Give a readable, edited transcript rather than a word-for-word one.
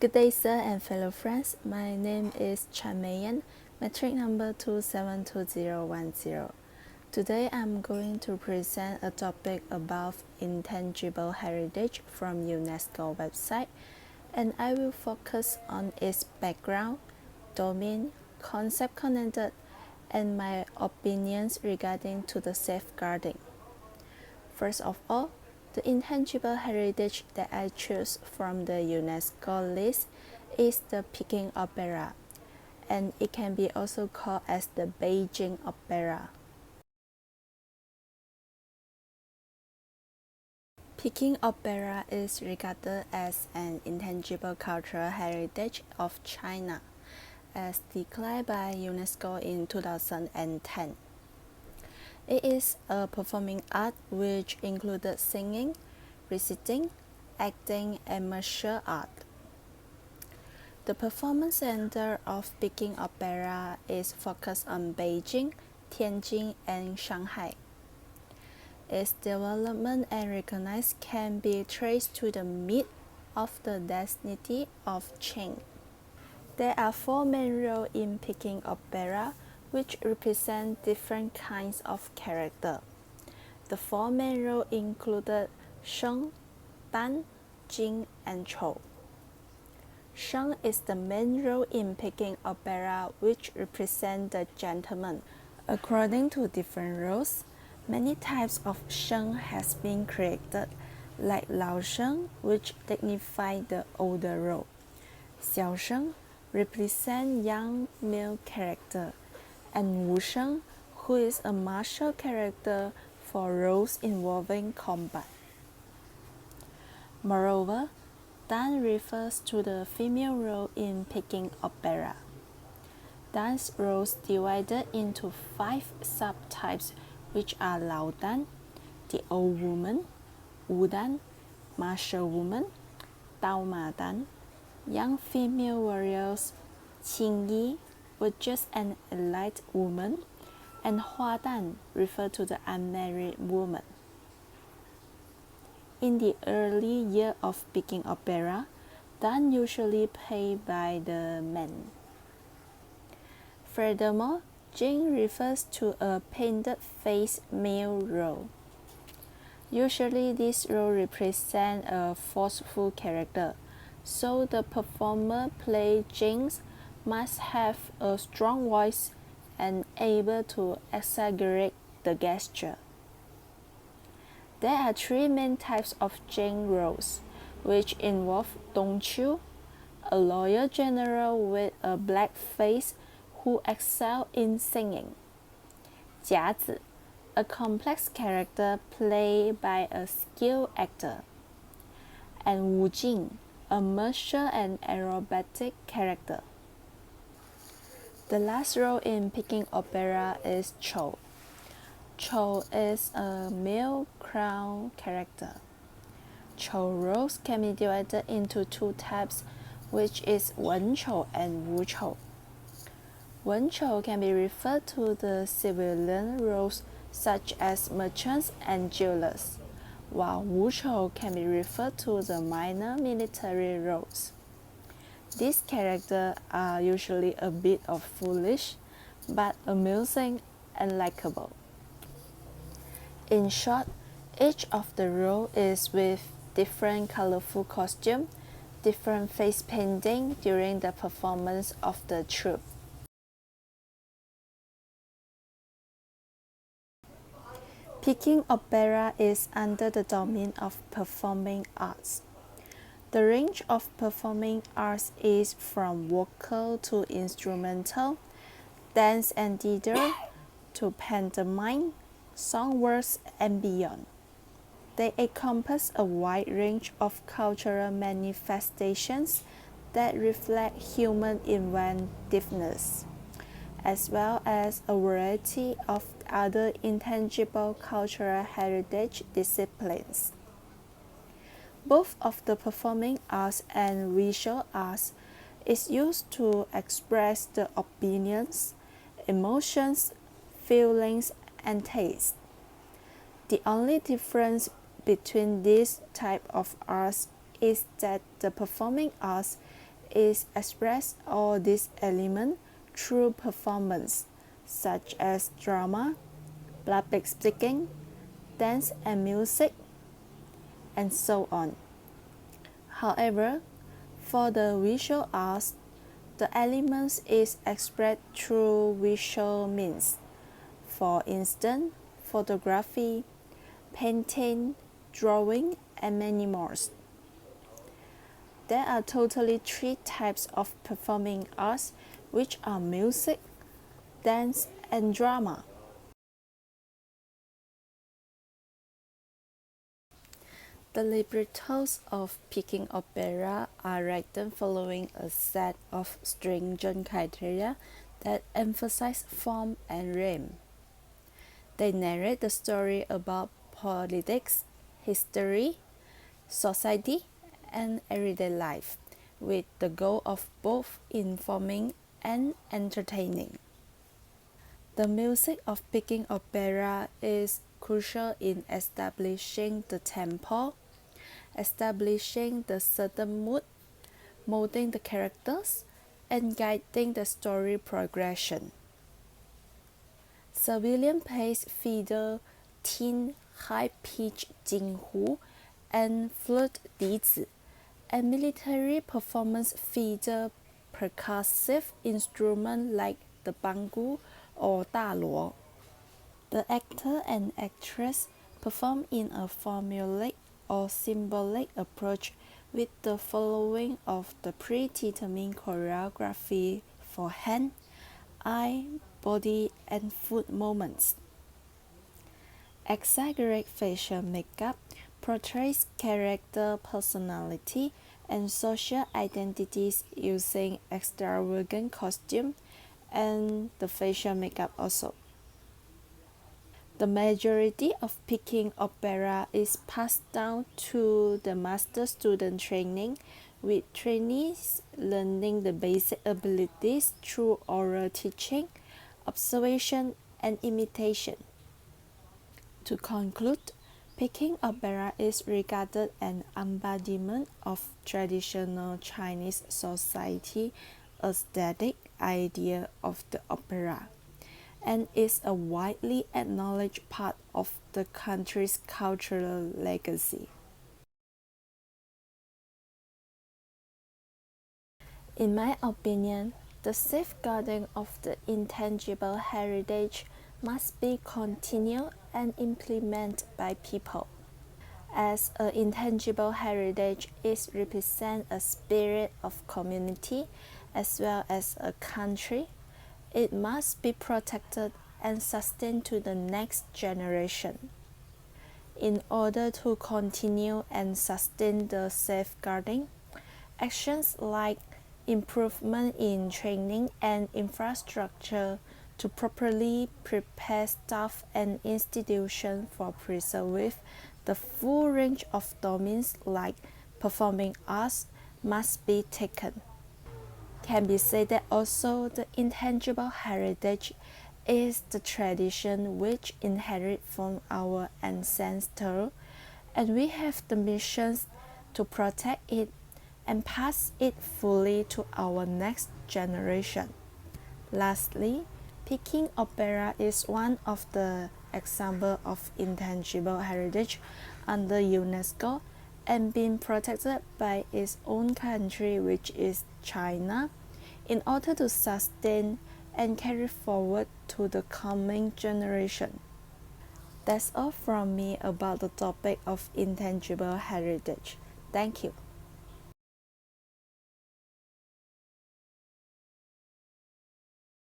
Good day, sir and fellow friends. My name is Chan Meiyan, metric number 272010. Today I'm going to present a topic about intangible heritage from UNESCO website, and I will focus on its background, domain, concept connected, and my opinions regarding to the safeguarding. First of all, the intangible heritage that I choose from the UNESCO list is the Peking Opera, and it can be also called as the Beijing Opera. Peking Opera is regarded as an intangible cultural heritage of China, as declared by UNESCO in 2010. It is a performing art which included singing, reciting, acting, and martial art. The performance center of Peking Opera is focused on Beijing, Tianjin, and Shanghai. Its development and recognition can be traced to the myth of the destiny of Qing. There are four main roles in Peking Opera, which represent different kinds of character. The four main roles included Sheng, Dan, Jing, and Chou. Sheng is the main role in Peking Opera, which represents the gentleman. According to different roles, many types of Sheng has been created, like Lao Sheng, which signifies the older role. Xiao Sheng represents young male character, and Wu Sheng, who is a martial character for roles involving combat. Moreover, Dan refers to the female role in Peking Opera. Dan's roles divided into 5 subtypes, which are Lao Dan, the old woman, Wu Dan, martial woman, Dao Ma Dan, young female warriors, Qing Yi, which is an elite woman, and Hua Dan refer to the unmarried woman. In the early year of Peking Opera, Dan usually played by the men. Furthermore, Jing refers to a painted face male role. Usually this role represents a forceful character, so the performer playing Jing must have a strong voice and able to exaggerate the gesture. There are 3 main types of Jing roles, which involve Dong Qiu, a loyal general with a black face who excels in singing; Jia Zi, a complex character played by a skilled actor; and Wu Jing, a martial and aerobatic character. The last role in Peking Opera is Chou. Chou is a male crown character. Chou roles can be divided into 2 types, which is Wen Chou and Wu Chou. Wen Chou can be referred to the civilian roles such as merchants and jewelers, while Wu Chou can be referred to the minor military roles. These characters are usually a bit of foolish, but amusing and likable. In short, each of the roles is with different colorful costume, different face painting during the performance of the troupe. Peking Opera is under the domain of performing arts. The range of performing arts is from vocal to instrumental, dance and theater, to pantomime, song works, and beyond. They encompass a wide range of cultural manifestations that reflect human inventiveness, as well as a variety of other intangible cultural heritage disciplines. Both of the performing arts and visual arts is used to express the opinions, emotions, feelings, and taste. The only difference between this type of arts is that the performing arts is expressed all these elements through performance, such as drama, public speaking, dance and music, and so on. However, for the visual arts, the elements is expressed through visual means. For instance, photography, painting, drawing, and many more. There are totally three types of performing arts, which are music, dance, and drama. The librettos of Peking opera are written following a set of stringent criteria that emphasize form and rhyme. They narrate the story about politics, history, society, and everyday life, with the goal of both informing and entertaining. The music of Peking opera is crucial in establishing the tempo, establishing the certain mood, molding the characters, and guiding the story progression. Civilian plays fiddle, tin, high-pitched jinghu, and flute dizi, and military performance feature percussive instruments like the bangu or daluo. The actor and actress perform in a formulaic or symbolic approach with the following of the predetermined choreography for hand, eye, body, and foot movements. Exaggerate facial makeup portrays character personality and social identities using extravagant costume and the facial makeup also. The majority of Peking opera is passed down to the master-student training, with trainees learning the basic abilities through oral teaching, observation, and imitation. To conclude, Peking opera is regarded an embodiment of traditional Chinese society aesthetic idea of the opera, and is a widely acknowledged part of the country's cultural legacy. In my opinion, the safeguarding of the intangible heritage must be continued and implemented by people. As an intangible heritage is represent a spirit of community as well as a country, it must be protected and sustained to the next generation. In order to continue and sustain the safeguarding, actions like improvement in training and infrastructure to properly prepare staff and institutions for preserving the full range of domains like performing arts must be taken. Can be said that also the intangible heritage is the tradition which inherit from our ancestors, and we have the mission to protect it and pass it fully to our next generation. Lastly, Peking opera is one of the examples of intangible heritage under UNESCO and being protected by its own country, which is China, in order to sustain and carry forward to the coming generation. That's all from me about the topic of intangible heritage. Thank you.